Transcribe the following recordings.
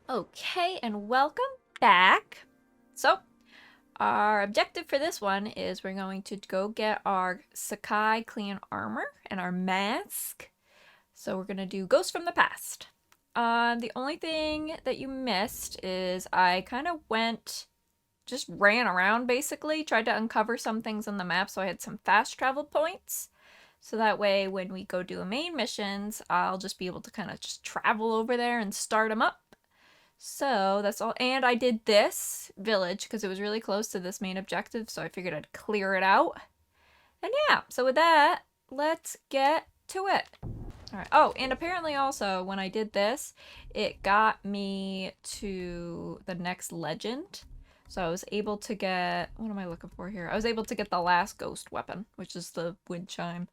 Okay, and welcome back. So, our objective for this one is we're going to go get our Sakai clan armor and our mask. So, we're going to do Ghost from the Past. The only thing that you missed is I kind of just ran around basically, tried to uncover some things on the map so I had some fast travel points. So that way, when we go do main missions, I'll just be able to kind of just travel over there and start them up. So that's all. And I did this village because it was really close to this main objective, so I figured I'd clear it out. And yeah, so with that, let's get to it. All right. Oh, and apparently also when I did this, it got me to the next legend. So I was able to get, what am I looking for here? I was able to get the last ghost weapon, which is the wind chime.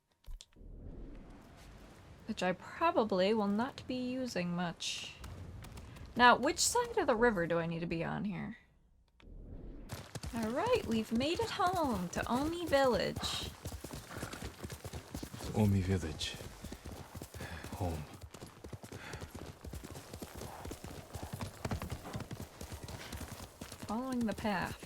Which I probably will not be using much. Now, which side of the river do I need to be on here? Alright, we've made it home to Omi Village. Omi Village. Home. Following the path.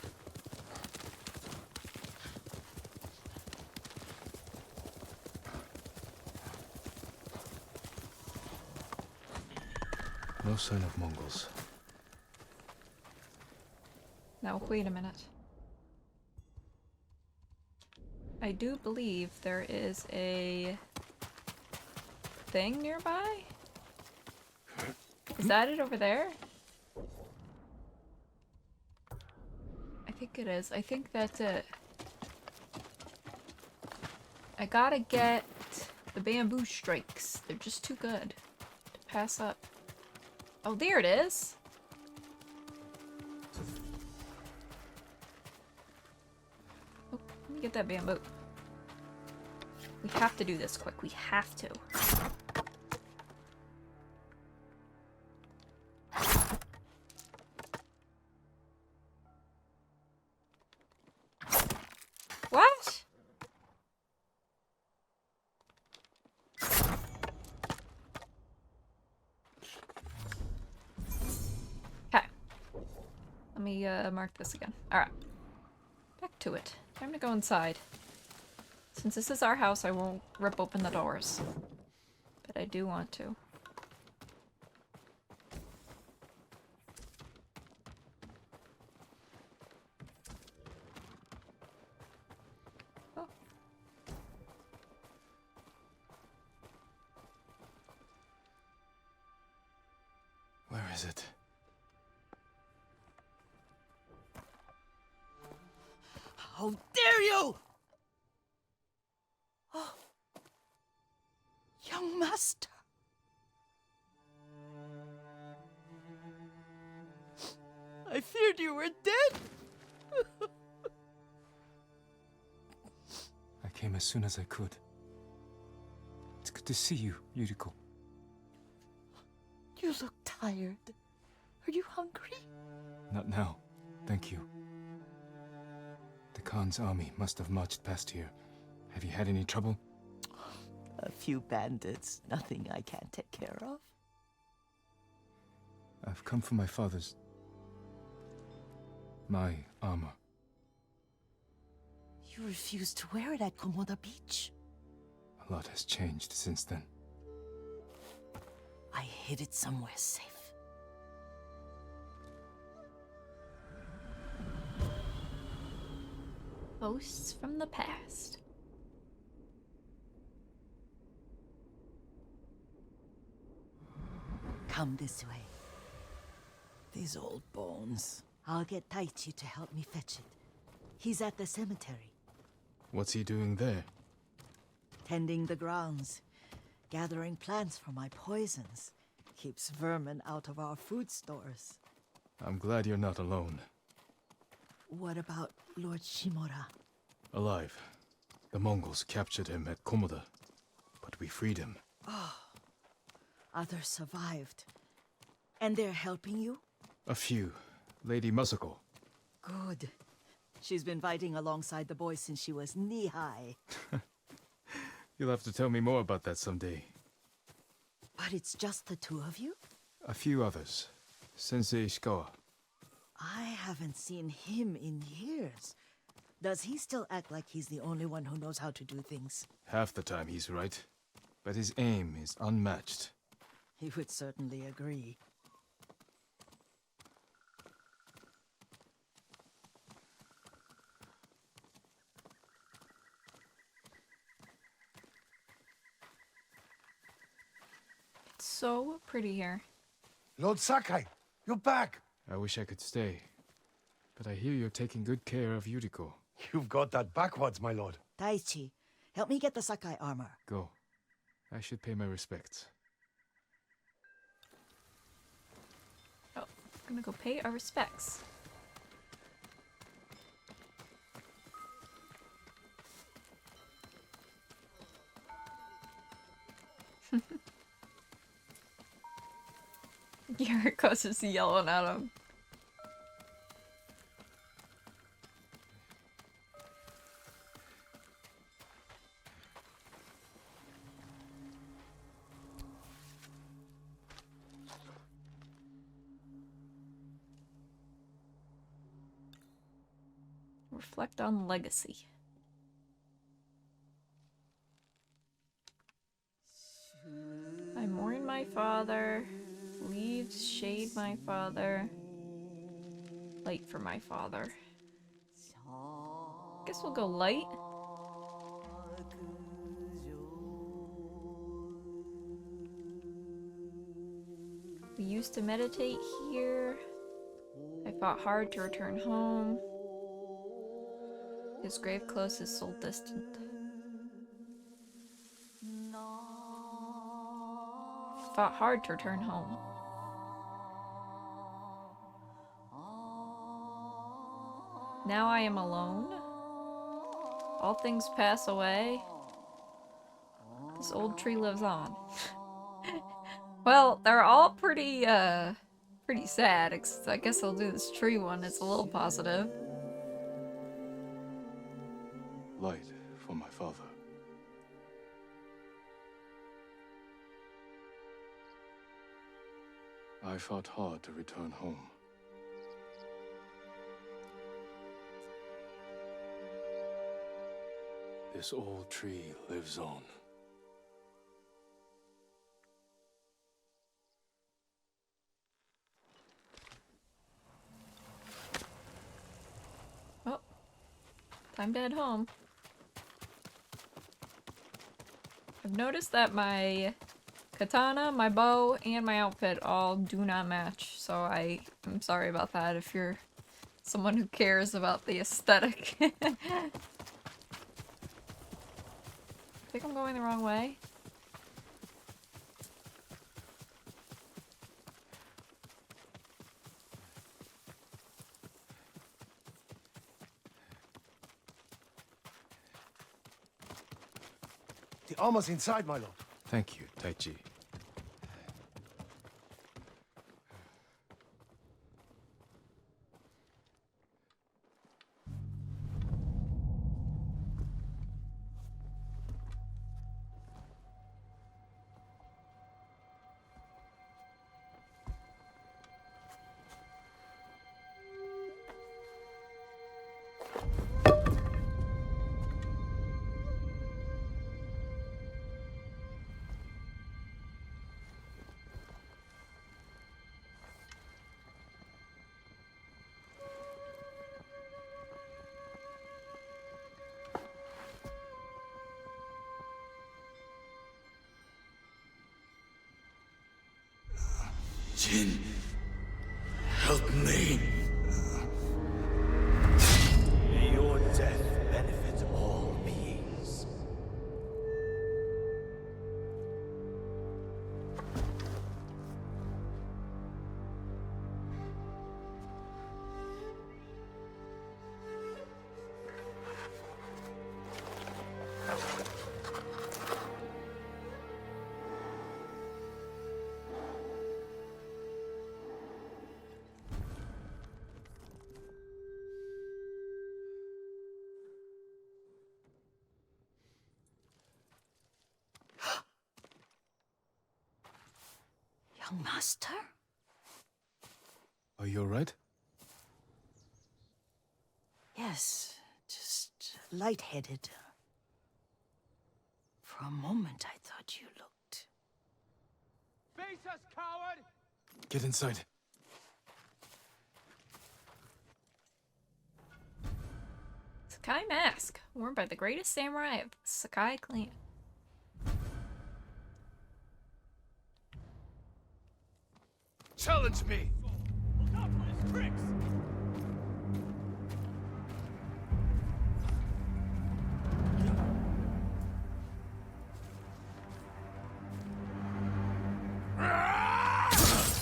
No sign of Mongols. Now, wait a minute. I do believe there is a thing nearby? Is that it over there? I think it is. I think that's it. I gotta get the bamboo strikes. They're just too good to pass up. Oh, there it is. Oh, let me get that bamboo. We have to do this quick. We have to. What? Okay. Let me mark this again. Alright. Back to it. Time to go inside. Since this is our house, I won't rip open the doors. But I do want to. Oh. Where is it? How dare you! Oh, young master. I feared you were dead. I came as soon as I could. It's good to see you, Yuriko. You look tired. Are you hungry? Not now, thank you. The Khan's army must have marched past here. Have you had any trouble? A few bandits, nothing I can't take care of. I've come for my father's... my armor. You refused to wear it at Komoda Beach. A lot has changed since then. I hid it somewhere safe. Ghosts from the past. Come this way. These old bones. I'll get Taichi to help me fetch it. He's at the cemetery. What's he doing there? Tending the grounds. Gathering plants for my poisons. Keeps vermin out of our food stores. I'm glad you're not alone. What about Lord Shimura? Alive. The Mongols captured him at Komoda, but we freed him. Others survived. And they're helping you? A few. Lady Masako. Good. She's been fighting alongside the boys since she was knee-high. You'll have to tell me more about that someday. But it's just the two of you? A few others. Sensei Ishikawa. I haven't seen him in years. Does he still act like he's the only one who knows how to do things? Half the time he's right, but his aim is unmatched. He would certainly agree. It's so pretty here. Lord Sakai, you're back. I wish I could stay, but I hear you're taking good care of Yuriko. You've got that backwards, my lord. Daichi, help me get the Sakai armor. Go. I should pay my respects. Oh, we're gonna go pay our respects. Yuriko's just yelling at him. Reflect on legacy. I mourn my father. Leaves shade my father. Light for my father. Guess we'll go light. We used to meditate here. I fought hard to return home. His grave close is soul distant. Fought hard to return home. Now I am alone. All things pass away. This old tree lives on. Well, they're all pretty sad. I guess I'll do this tree one. It's a little positive. Light for my father. I fought hard to return home. This old tree lives on. Oh, time to head home. I've noticed that my katana, my bow, and my outfit all do not match, so I'm sorry about that if you're someone who cares about the aesthetic. I think I'm going the wrong way. The armor's inside, my lord. Thank you, Taichi. Jin, help me. May your death benefit all beings. Young master? Are you alright? Yes, just lightheaded. For a moment, I thought you looked... Face us, coward! Get inside. Sakai mask, worn by the greatest samurai of Sakai clan. Challenge me! Look out for his tricks!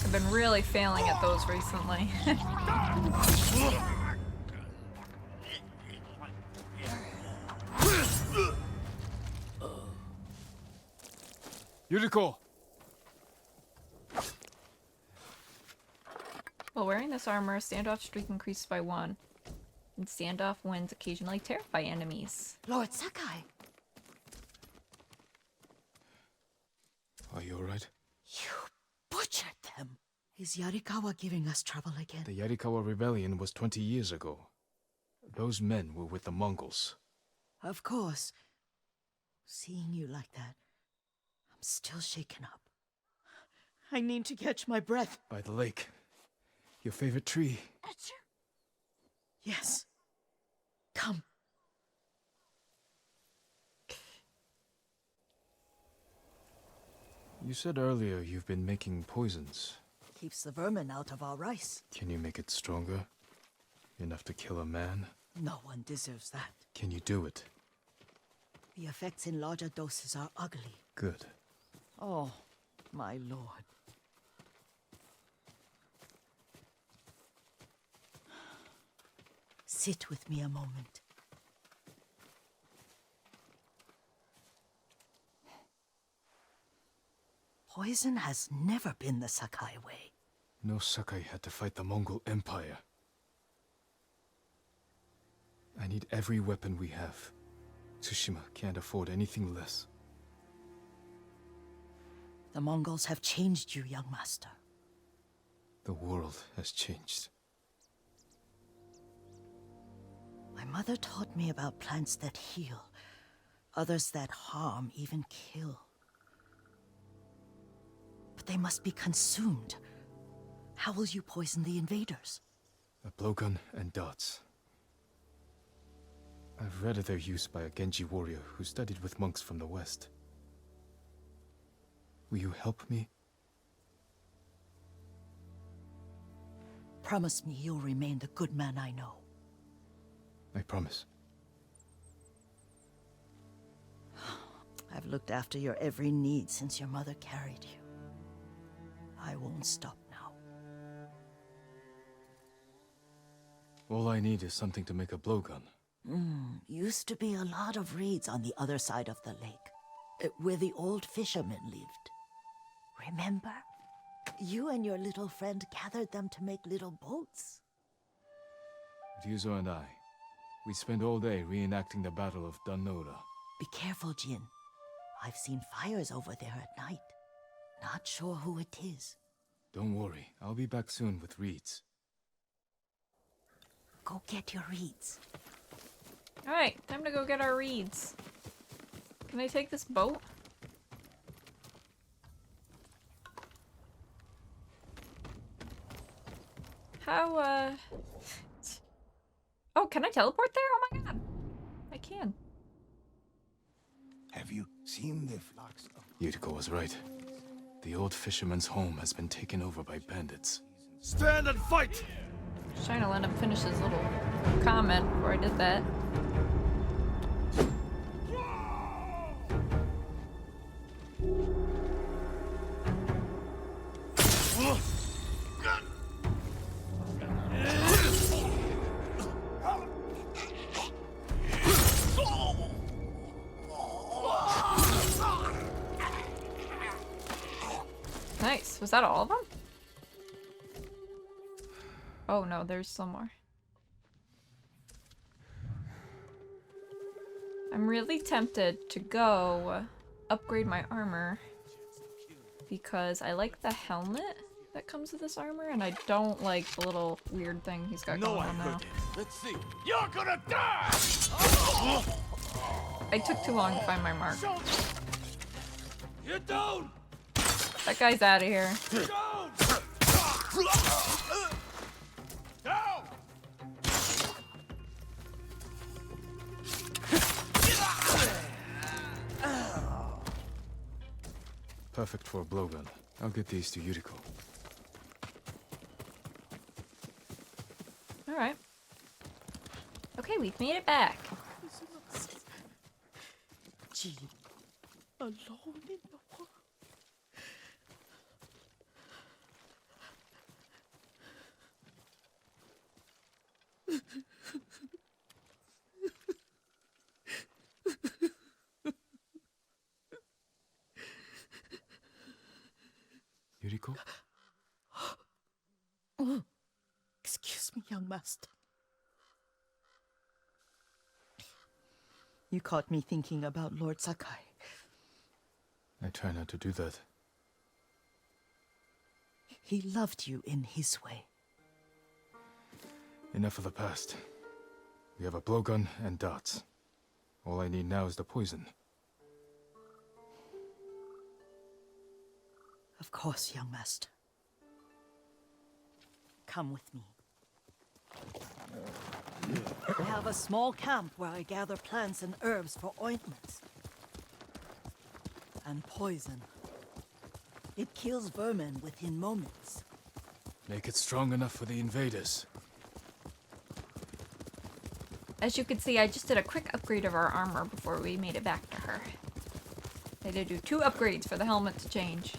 I've been really failing at those recently. Yuriko! While wearing this armor, standoff streak increases by 1. And standoff winds occasionally terrify enemies. Lord Sakai! Are you alright? You butchered them! Is Yarikawa giving us trouble again? The Yarikawa rebellion was 20 years ago. Those men were with the Mongols. Of course. Seeing you like that, I'm still shaken up. I need to catch my breath. By the lake. Your favorite tree. Yes. Come. You said earlier you've been making poisons. Keeps the vermin out of our rice. Can you make it stronger? Enough to kill a man? No one deserves that. Can you do it? The effects in larger doses are ugly. Good. Oh, my lord. Sit with me a moment. Poison has never been the Sakai way. No Sakai had to fight the Mongol Empire. I need every weapon we have. Tsushima can't afford anything less. The Mongols have changed you, young master. The world has changed. My mother taught me about plants that heal, others that harm, even kill. But they must be consumed. How will you poison the invaders? A blowgun and darts. I've read of their use by a Genji warrior who studied with monks from the west. Will you help me? Promise me you'll remain the good man I know. I promise. I've looked after your every need since your mother carried you. I won't stop now. All I need is something to make a blowgun. Used to be a lot of raids on the other side of the lake, where the old fishermen lived. Remember? You and your little friend gathered them to make little boats. Ryuzo and I, we spent all day reenacting the Battle of Danora. Be careful, Jin. I've seen fires over there at night. Not sure who it is. Don't worry, I'll be back soon with reeds. Go get your reeds. Alright, time to go get our reeds. Can I take this boat? How, Oh, can I teleport there? Oh my god. I can. Have you seen the flocks of... Yuriko was right. The old fisherman's home has been taken over by bandits. Stand and fight! Just trying to let him finish his little comment before I did that. Nice. Was that all of them? Oh no, there's some more. I'm really tempted to go upgrade my armor because I like the helmet, that comes with this armor, and I don't like the little weird thing he's got No, going I on now. heard it. Let's see. You're gonna die! I took too long to find my mark. You're down! That guy's out of here. Down! Down! Perfect for a blowgun. I'll get these to Yuriko. Alright. Okay, we've made it back. Jean, alone in the world. Yuriko? Excuse me, young master. You caught me thinking about Lord Sakai. I try not to do that. He loved you in his way. Enough of the past. We have a blowgun and darts. All I need now is the poison. Of course, young master. Come with me. I have a small camp where I gather plants and herbs for ointments. And poison. It kills vermin within moments. Make it strong enough for the invaders. As you can see, I just did a quick upgrade of our armor before we made it back to her. I had to do 2 upgrades for the helmet to change.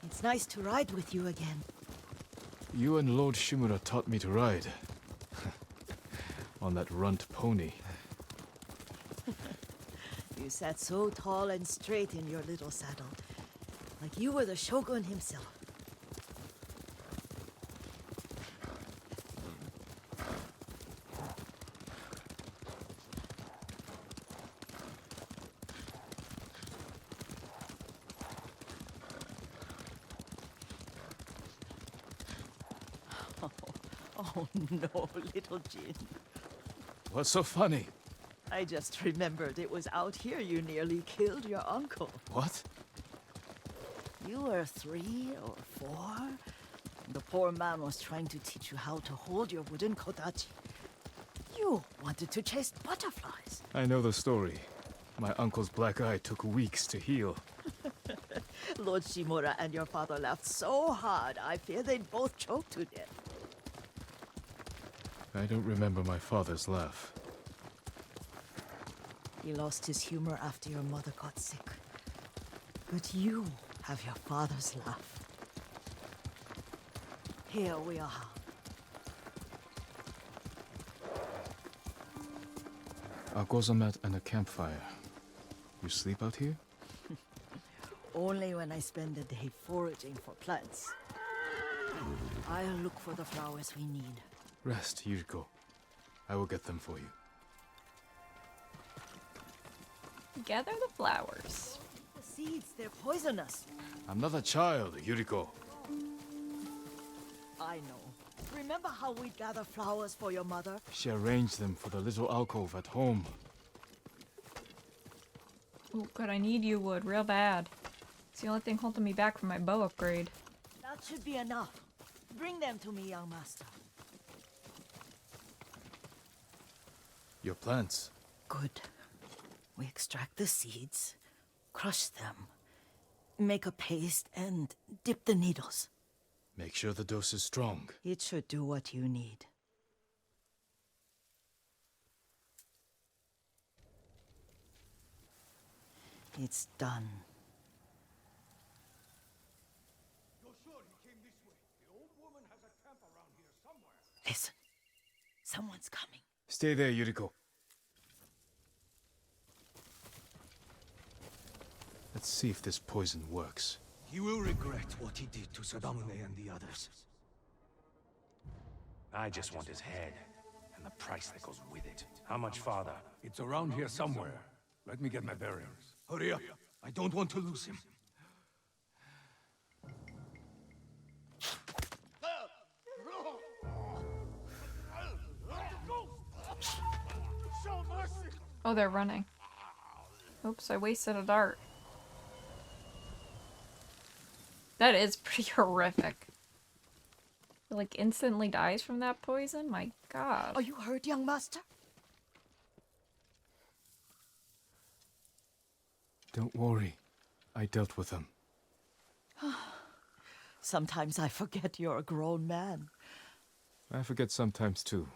It's nice to ride with you again. You and Lord Shimura taught me to ride. On that runt pony. You sat so tall and straight in your little saddle. Like you were the shogun himself. Oh no, little Jin. What's so funny? I just remembered it was out here you nearly killed your uncle. What? You were 3 or 4. The poor man was trying to teach you how to hold your wooden kodachi. You wanted to chase butterflies. I know the story. My uncle's black eye took weeks to heal. Lord Shimura and your father laughed so hard, I fear they'd both choke to death. I don't remember my father's laugh. He lost his humor after your mother got sick. But you have your father's laugh. Here we are. A gozamat and a campfire. You sleep out here? Only when I spend the day foraging for plants. I'll look for the flowers we need. Rest, Yuriko. I will get them for you. Gather the flowers. The seeds, they're poisonous. I'm not a child, Yuriko. I know. Remember how we'd gather flowers for your mother? She arranged them for the little alcove at home. Oh god, I need you wood real bad. It's the only thing holding me back from my bow upgrade. That should be enough. Bring them to me, young master. Your plants. Good. We extract the seeds, crush them, make a paste, and dip the needles. Make sure the dose is strong. It should do what you need. It's done. You're sure he came this way? The old woman has a camp around here somewhere. Listen. Someone's coming. Stay there, Yuriko. Let's see if this poison works. He will regret what he did to Sadamune and the others. I just want his head, and and the price that goes with it. How much farther? It's around here somewhere. Let me get my bearings. Hurry up. I don't want to lose him. Oh, they're running. Oops, I wasted a dart. That is pretty horrific. He, like, instantly dies from that poison? My god. Are you hurt, young master? Don't worry. I dealt with them. Sometimes I forget you're a grown man. I forget sometimes too.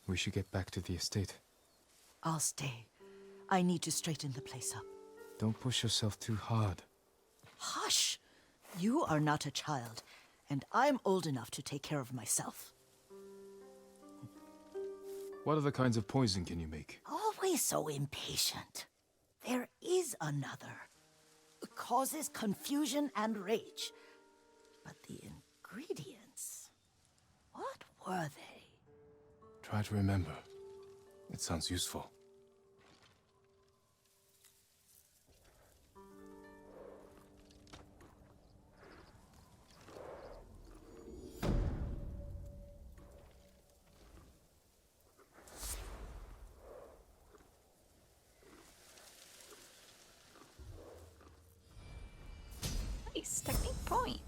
We should get back to the estate. I'll stay. I need to straighten the place up. Don't push yourself too hard. Hush! You are not a child, and I'm old enough to take care of myself. What other kinds of poison can you make? Always so impatient. There is another. It causes confusion and rage. But the ingredients... what were they? Try to remember. It sounds useful. Nice, technique point.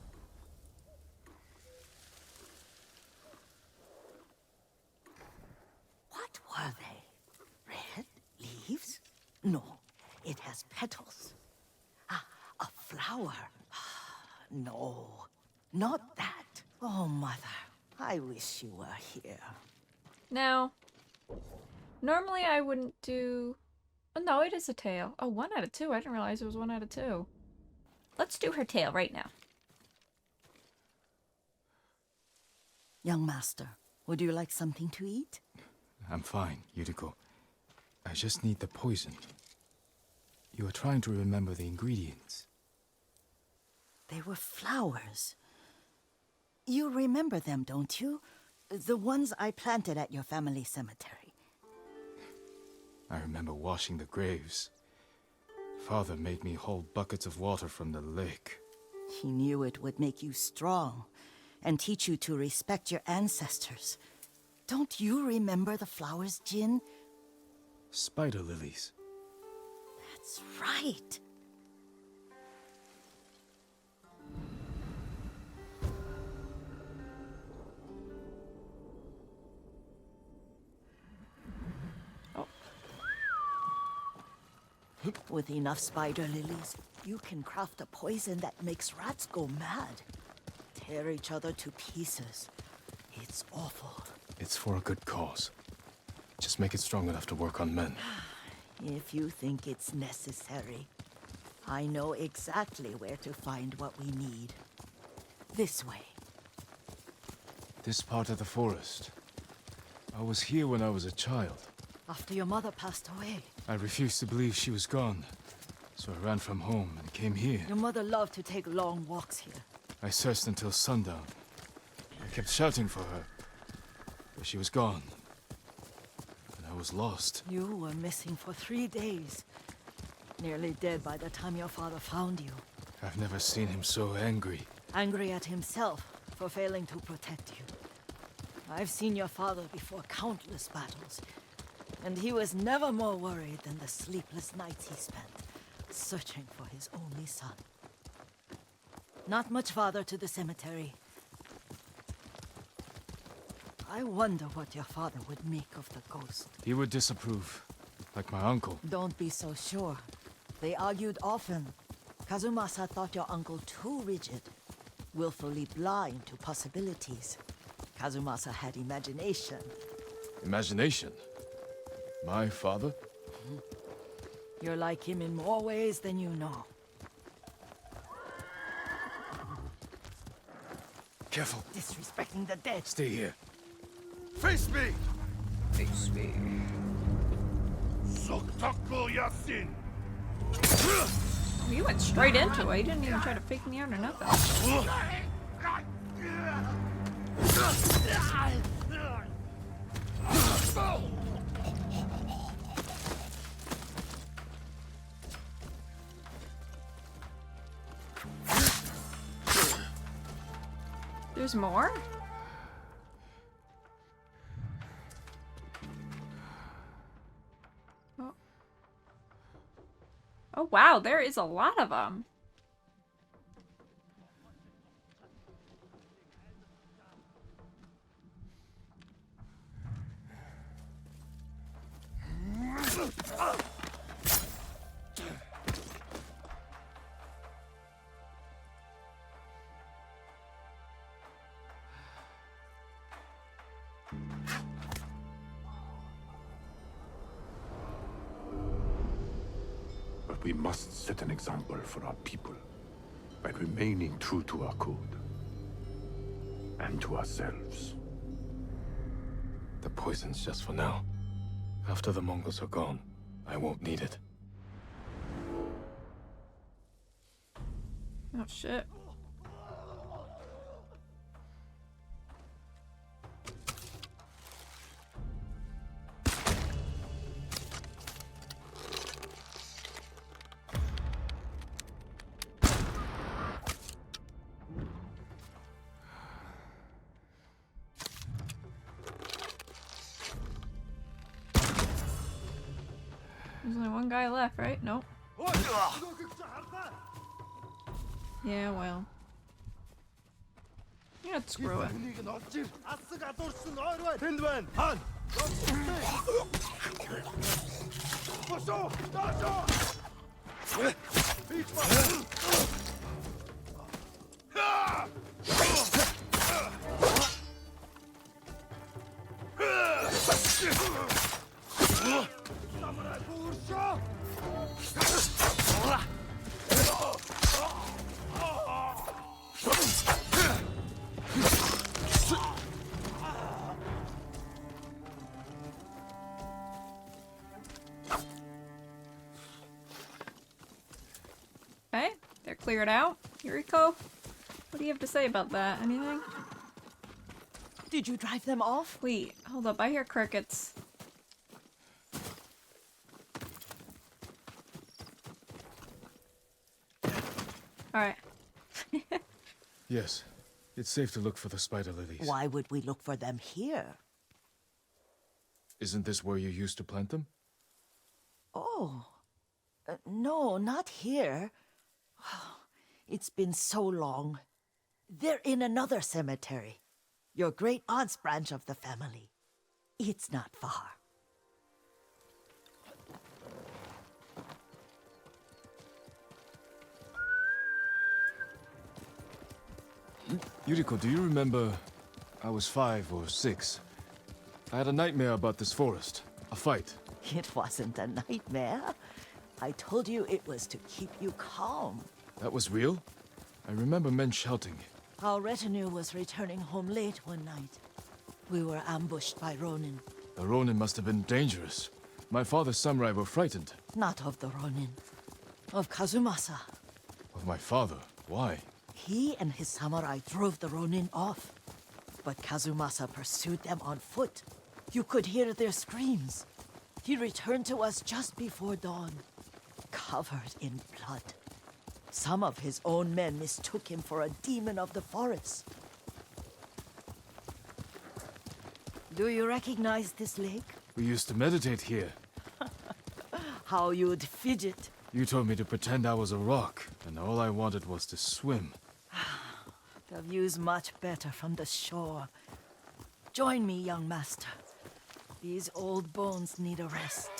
What were they? Red leaves? No, it has petals. Ah, a flower. No, not that. Oh, mother, I wish you were here. Now, normally I wouldn't do... Oh, no, it is a tail. Oh, 1 out of 2. I didn't realize it was 1 out of 2. Let's do her tail right now. Young master, would you like something to eat? I'm fine, Yuriko. I just need the poison. You are trying to remember the ingredients. They were flowers. You remember them, don't you? The ones I planted at your family cemetery. I remember washing the graves. Father made me hold buckets of water from the lake. He knew it would make you strong and teach you to respect your ancestors. Don't you remember the flowers, Jin? Spider lilies. That's right. Oh. With enough spider lilies, you can craft a poison that makes rats go mad. Tear each other to pieces. It's awful. It's for a good cause. Just make it strong enough to work on men. If you think it's necessary, I know exactly where to find what we need. This way. This part of the forest. I was here when I was a child. After your mother passed away. I refused to believe she was gone. So I ran from home and came here. Your mother loved to take long walks here. I searched until sundown. I kept shouting for her. But she was gone. And I was lost. You were missing for 3 days. Nearly dead by the time your father found you. I've never seen him so angry. Angry at himself for failing to protect you. I've seen your father before countless battles. And he was never more worried than the sleepless nights he spent searching for his only son. Not much farther to the cemetery. I wonder what your father would make of the ghost. He would disapprove, like my uncle. Don't be so sure. They argued often. Kazumasa thought your uncle too rigid, willfully blind to possibilities. Kazumasa had imagination. Imagination? My father? You're like him in more ways than you know. Careful. Disrespecting the dead. Stay here. Face me! Face me. Soktaku Yasin! Oh, you went straight into it. You didn't even try to fake me out or nothing. There's more? Oh. Oh wow, there is a lot of them. But we must set an example for our people by remaining true to our code and to ourselves. The poison's just for now. After the Mongols are gone, I won't need it. Oh shit. There's only one guy left, right? Nope. Yeah, well. Yeah, screw it. Okay, they're cleared out. Yuriko, what do you have to say about that? Anything? Did you drive them off? Wait, hold up. I hear crickets. Alright. Yes, it's safe to look for the spider lilies. Why would we look for them here? Isn't this where you used to plant them? Oh. No, not here. It's been so long. They're in another cemetery. Your great aunt's branch of the family. It's not far. Yuriko, do you remember? I was 5 or 6. I had a nightmare about this forest. A fight. It wasn't a nightmare. I told you it was to keep you calm. That was real? I remember men shouting. Our retinue was returning home late one night. We were ambushed by Ronin. The Ronin must have been dangerous. My father's samurai were frightened. Not of the Ronin. Of Kazumasa. Of my father? Why? He and his samurai drove the Ronin off. But Kazumasa pursued them on foot. You could hear their screams. He returned to us just before dawn, covered in blood. Some of his own men mistook him for a demon of the forest. Do you recognize this lake? We used to meditate here. How you'd fidget. You told me to pretend I was a rock, and all I wanted was to swim. The view's much better from the shore. Join me, young master. These old bones need a rest.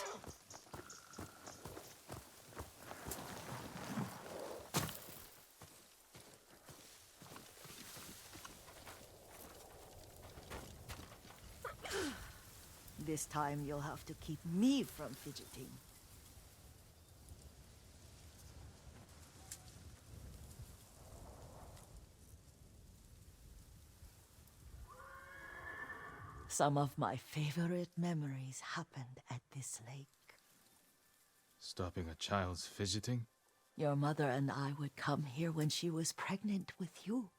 This time you'll have to keep me from fidgeting. Some of my favorite memories happened at this lake. Stopping a child's fidgeting? Your mother and I would come here when she was pregnant with you.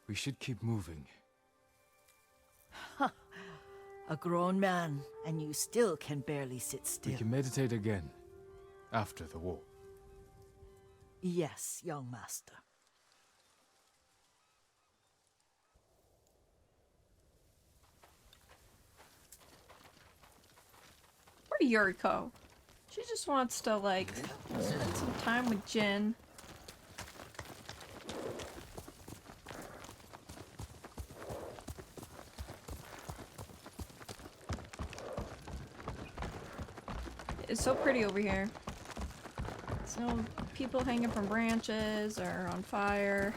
We should keep moving. A grown man, and you still can barely sit still. We can meditate again. After the war. Yes, young master. Where's Yuriko? She just wants to, like, spend some time with Jin. It's so pretty over here. There's no people hanging from branches or on fire.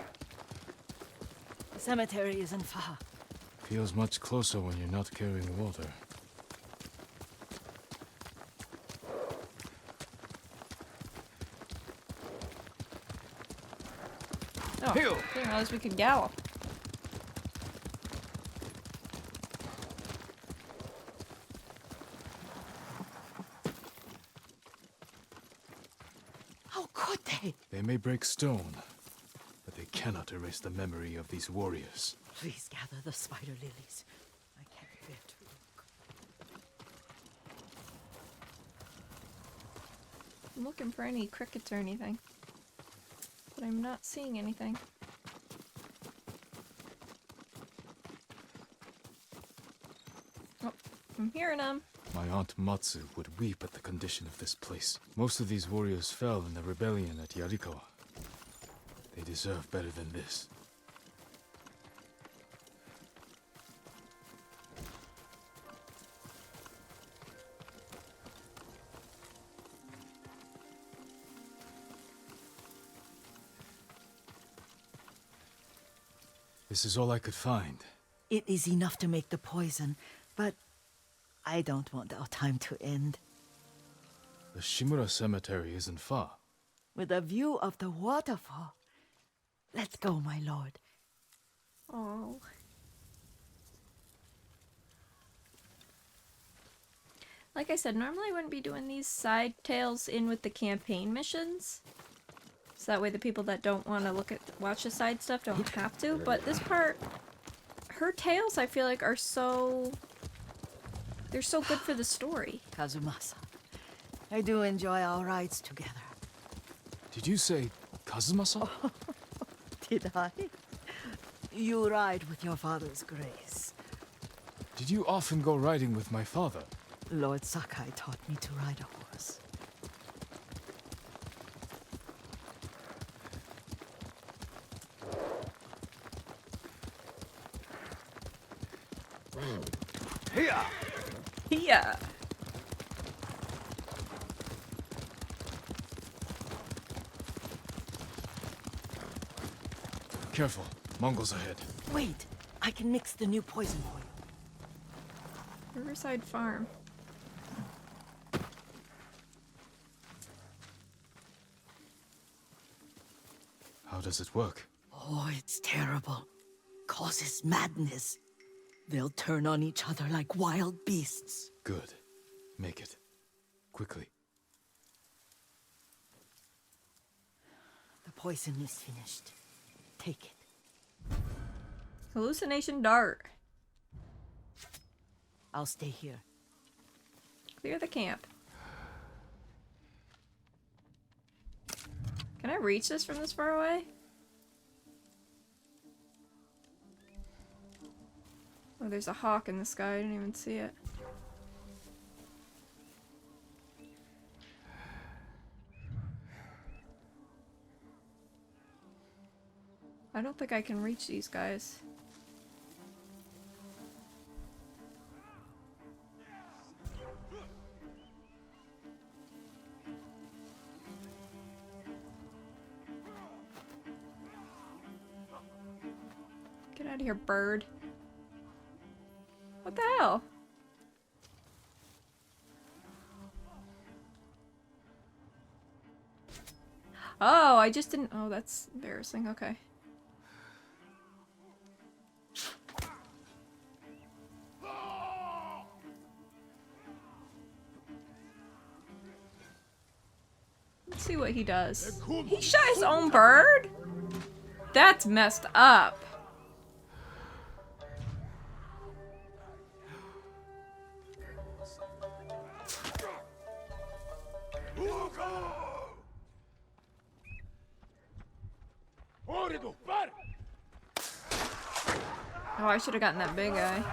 The cemetery isn't far. Feels much closer when you're not carrying water. Oh, didn't realize we could gallop. How could they? They may break stone, but they cannot erase the memory of these warriors. Please gather the spider lilies. I can't bear to look. I'm looking for any crickets or anything. But I'm not seeing anything. Oh, I'm hearing them. My aunt Matsu would weep at the condition of this place. Most of these warriors fell in the rebellion at Yuriko. They deserve better than this. This is all I could find. It is enough to make the poison, but I don't want our time to end. The Shimura Cemetery isn't far. With a view of the waterfall. Let's go, my lord. Oh. Like I said, normally I wouldn't be doing these side tales in with the campaign missions. So that way the people that don't want to watch the side stuff don't have to. But this part, her tales I feel like are they're so good for the story. Kazumasa, I do enjoy our rides together. Did you say Kazumasa? Did I? You ride with your father's grace. Did you often go riding with my father? Lord Sakai taught me to ride a horse. Yeah. Careful, Mongols ahead. Wait, I can mix the new poison for you. Riverside Farm. How does it work? Oh, it's terrible. Causes madness. They'll turn on each other like wild beasts. Good. Make it. Quickly. The poison is finished. Take it. Hallucination dart. I'll stay here. Clear the camp. Can I reach this from this far away? Oh, there's a hawk in the sky. I didn't even see it. I don't think I can reach these guys. Get out of here, bird. What the hell? Oh, I just didn't. Oh, that's embarrassing. Okay. Let's see what he does. He shot his own bird? That's messed up. Oh, I should have gotten that big guy.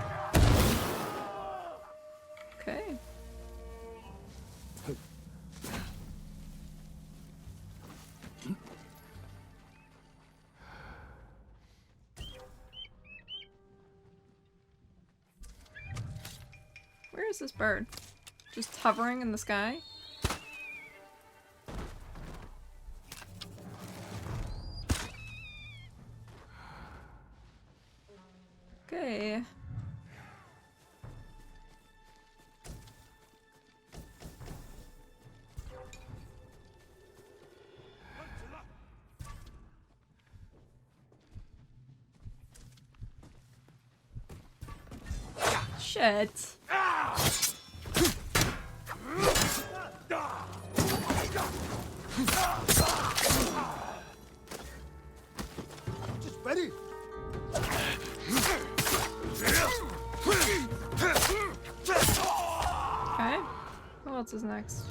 Okay. Where is this bird? Just hovering in the sky? Okay. Shit. Just ready. Okay. Who else is next?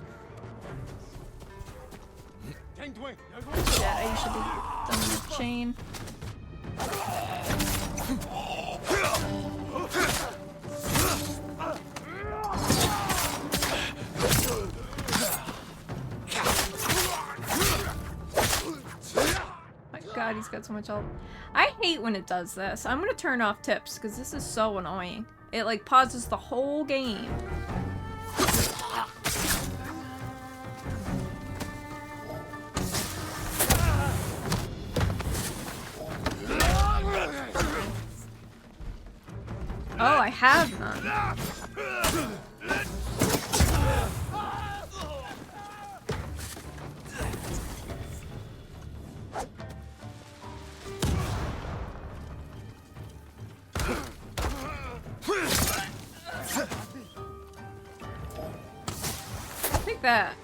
Yeah, you should be done with chain. My god, he's got so much health. I hate when it does this. I'm gonna turn off tips because this is so annoying. It like pauses the whole game. Oh, I have none. Take that.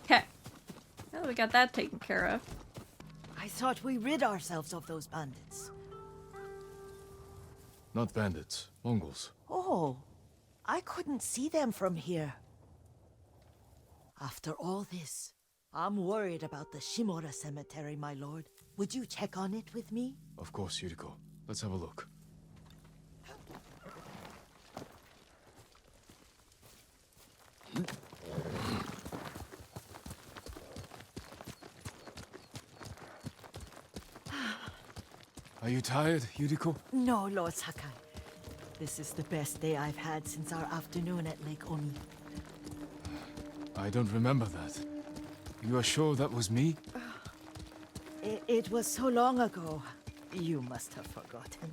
Okay. Now that we got that taken care of. I thought we rid ourselves of those bandits. Not bandits, Mongols. Oh, I couldn't see them from here. After all this, I'm worried about the Shimura cemetery, my lord. Would you check on it with me? Of course, Yuriko. Let's have a look. Are you tired, Yuriko? No, Lord Sakai. This is the best day I've had since our afternoon at Lake Oni. I don't remember that. You are sure that was me? It was so long ago. You must have forgotten.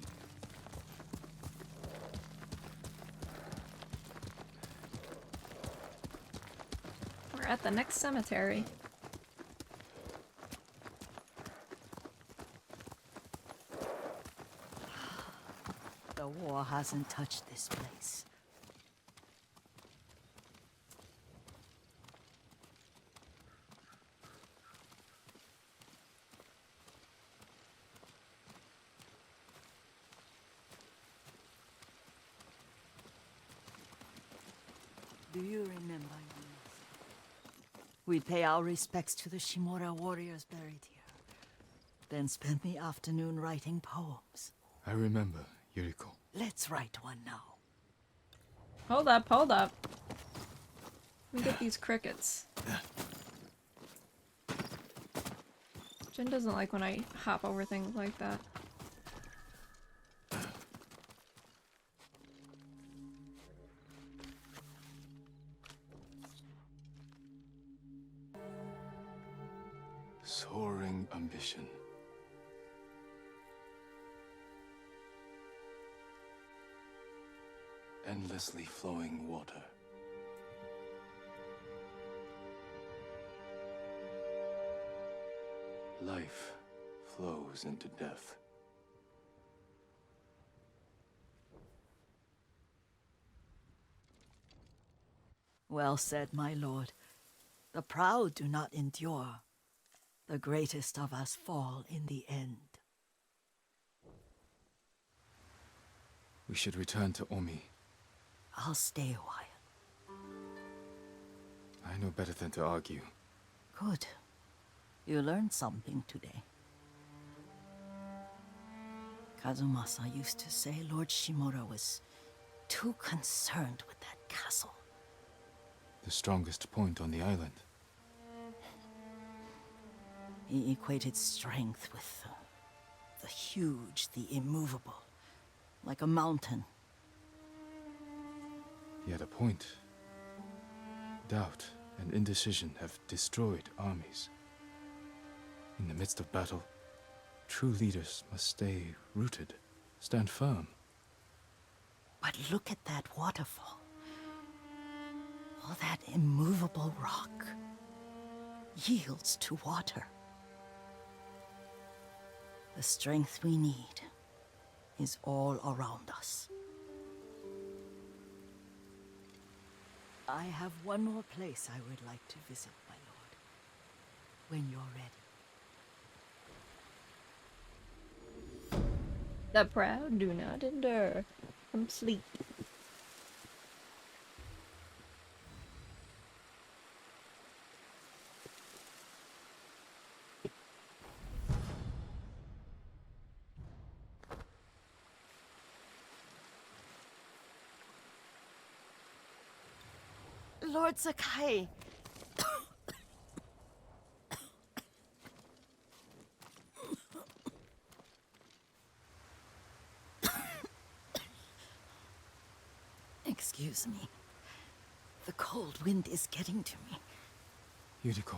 We're at the next cemetery. The war hasn't touched this place. Do you remember, we'd pay our respects to the Shimura warriors buried here, then spend the afternoon writing poems. I remember, Yuriko. Let's write one now. Hold up, hold up. Let me get these crickets. Jen doesn't like when I hop over things like that. Soaring ambition. Endlessly flowing water. Life flows into death. Well said, my lord. The proud do not endure. The greatest of us fall in the end. We should return to Omi. I'll stay a while. I know better than to argue. Good. You learned something today. Kazumasa used to say Lord Shimura was too concerned with that castle. The strongest point on the island. He equated strength with the huge, the immovable, like a mountain. He had a point. Doubt and indecision have destroyed armies. In the midst of battle, true leaders must stay rooted, stand firm. But look at that waterfall. All that immovable rock yields to water. The strength we need is all around us. I have one more place I would like to visit, my lord. When you're ready. The proud do not endure from sleep. Lord Sakai! Excuse me. The cold wind is getting to me. Yuriko,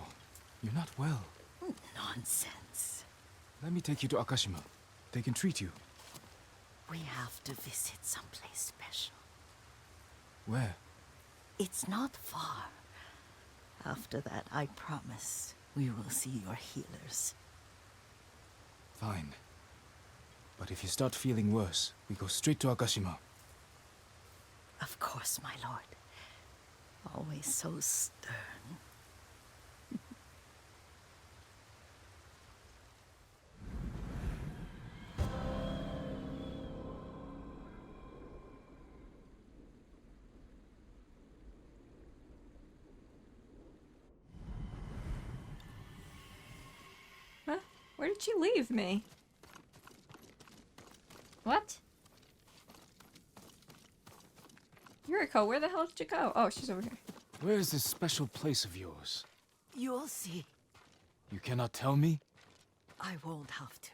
you're not well. Nonsense. Let me take you to Akashima. They can treat you. We have to visit someplace special. Where? It's not far. After that, I promise we will see your healers. Fine. But if you start feeling worse, we go straight to Akashima. Of course, my lord. Always so stern. Huh? Where did she leave me? What? Yuriko, where the hell did you go? Oh, she's over here. Where is this special place of yours? You'll see. You cannot tell me? I won't have to.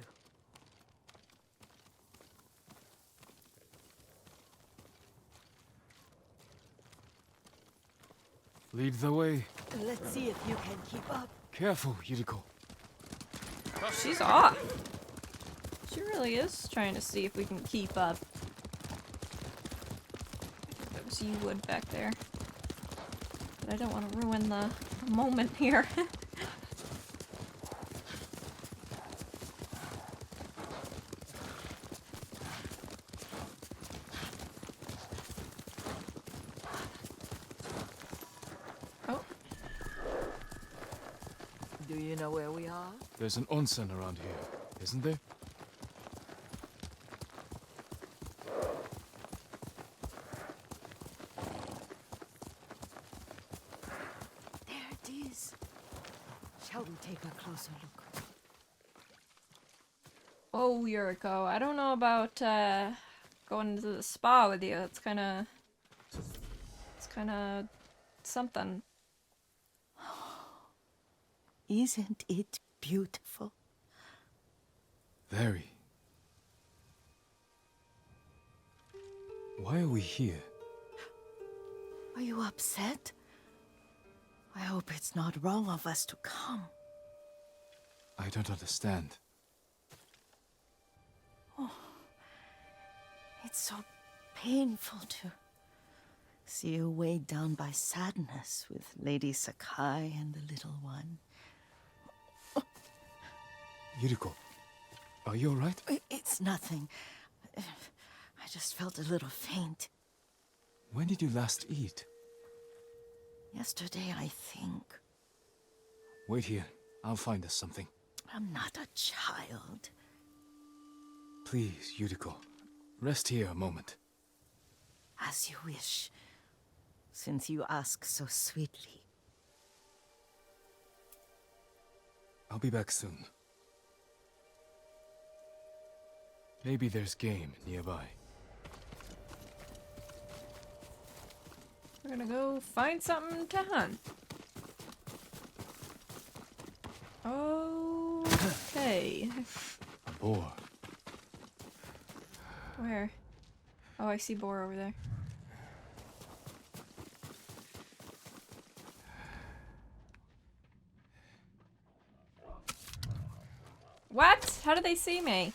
Lead the way. Let's see if you can keep up. Careful, Yuriko. She's off. She really is trying to see if we can keep up. That was you wood back there. But I don't want to ruin the moment here. Oh, Do you know where we are? There's an onsen around here, isn't there? There it is. Shall we take a closer look? oh, Yuriko. I don't know about going to the spa with you. It's kind of something. Isn't it beautiful? Very. Why are we here? Are you upset? I hope it's not wrong of us to come. I don't understand. It's so painful to see you weighed down by sadness with Lady Sakai and the little one. Yuriko, are you alright? It's nothing. I just felt a little faint. When did you last eat? Yesterday, I think. Wait here. I'll find us something. I'm not a child. Please, Yuriko. Rest here a moment. As you wish, since you ask so sweetly. I'll be back soon. Maybe there's game nearby. We're gonna go find something to hunt. Okay. A boar. Where? Oh, I see boar over there. What? How did they see me?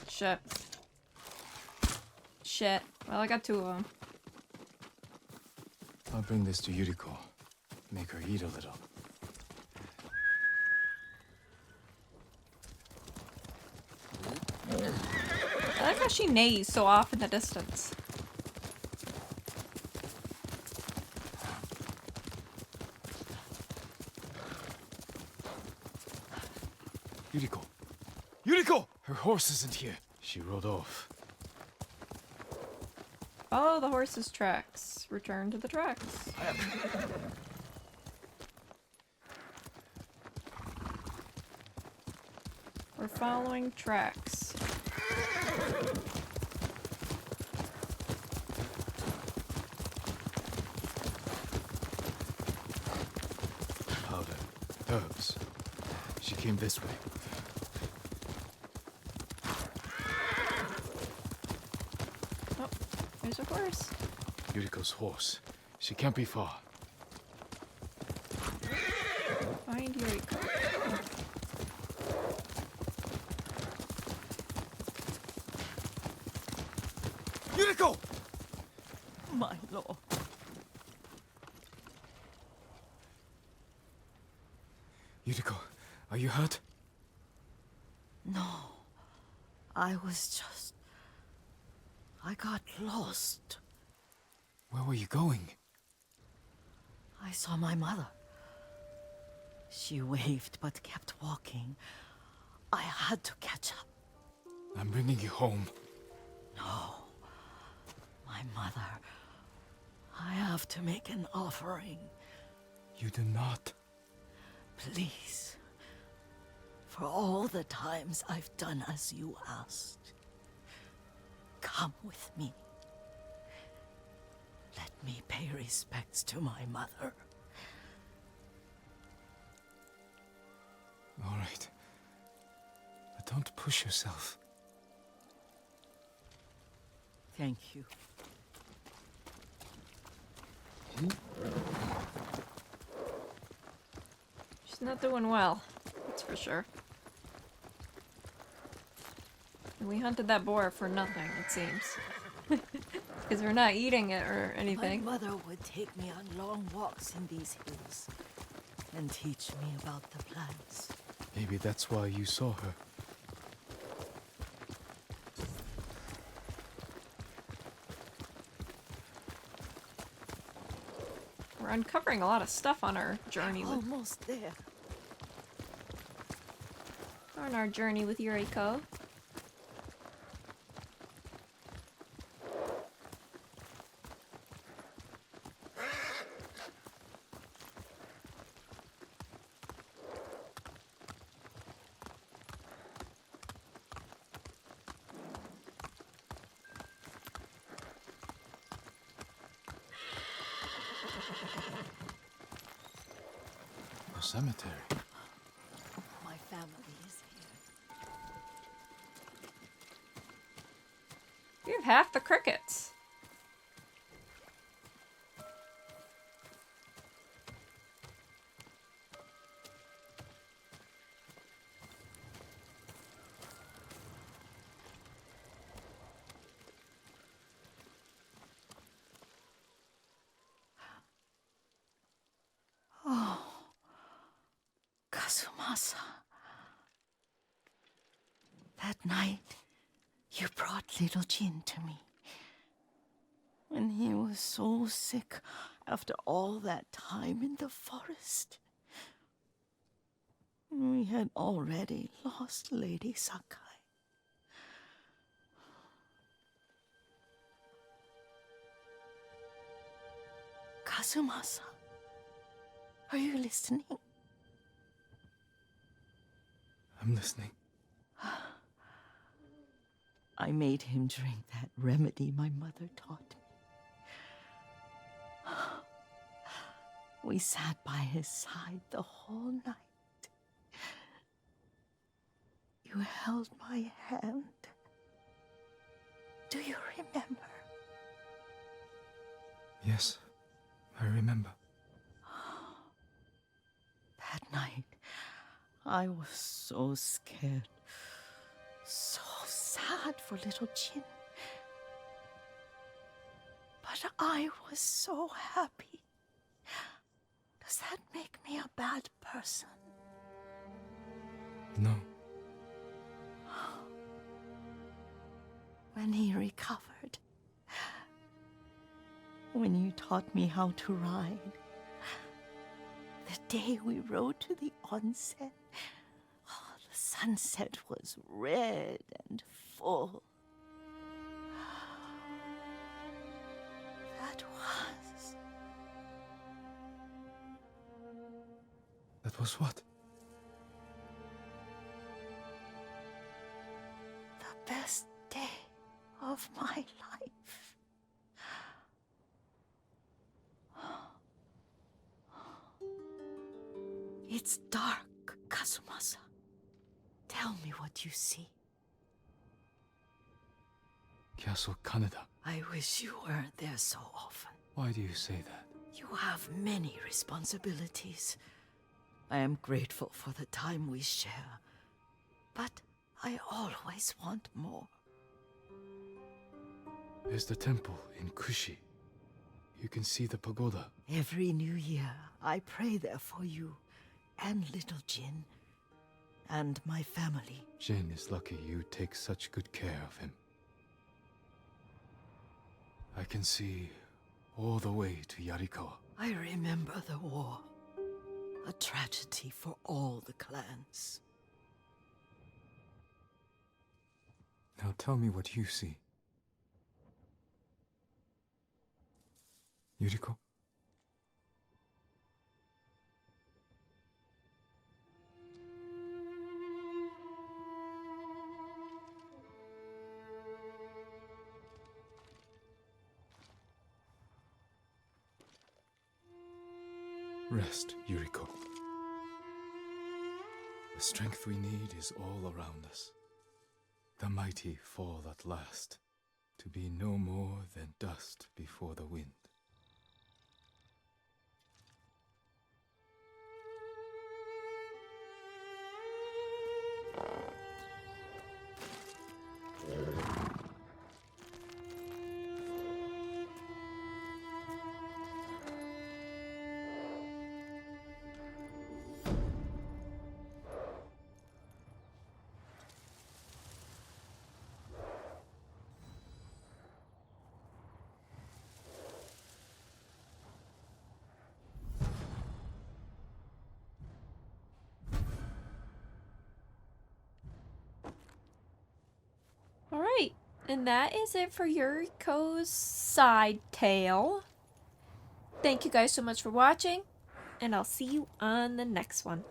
Shit. Shit. Well, I got two of them. I'll bring this to Yuriko. Make her eat a little. I like how she neighs so off in the distance. Yuriko! Yuriko! Her horse isn't here. She rode off. Follow the horse's tracks. Return to the tracks. We're following tracks. Powder. Herbs. She came this way. Oh, there's a horse. Yuriko's horse. She can't be far. Find Yuriko. Yuriko! My lord. Yuriko, are you hurt? No. I got lost. Where were you going? I saw my mother. She waved but kept walking. I had to catch up. I'm bringing you home. No. My mother. I have to make an offering. You do not. Please. For all the times I've done as you asked. Come with me. Let me pay respects to my mother. All right. But don't push yourself. Thank you. She's not doing well. That's for sure. And we hunted that boar for nothing, it seems. Because we're not eating it or anything. My mother would take me on long walks in these hills and teach me about the plants. Maybe that's why you saw her. We're uncovering a lot of stuff on our journey with Almost there. Yuriko. A cemetery. My family is here. You have half the crickets. Kazumasa. That night, you brought little Jin to me. When he was so sick after all that time in the forest. We had already lost Lady Sakai. Kazumasa, are you listening? I'm listening. I made him drink that remedy my mother taught me. We sat by his side the whole night. You held my hand. Do you remember? Yes, I remember. That night, I was so scared, so sad for little Jin. But I was so happy. Does that make me a bad person? No. When he recovered, when you taught me how to ride, the day we rode to the onsen, oh, the sunset was red and full. That was what? The best day of my life. It's dark, Kazumasa. Tell me what you see. Castle Kaneda. I wish you weren't there so often. Why do you say that? You have many responsibilities. I am grateful for the time we share, but I always want more. There's the temple in Kushi. You can see the pagoda. Every new year, I pray there for you and little Jin and my family. Jin is lucky you take such good care of him. I can see all the way to Yarikawa. I remember the war. A tragedy for all the clans. Now tell me what you see. Yuriko? Rest, Yuriko. The strength we need is all around us. The mighty fall at last, to be no more than dust before the wind. Alright, and that is it for Yuriko's side tale. Thank you guys so much for watching, and I'll see you on the next one.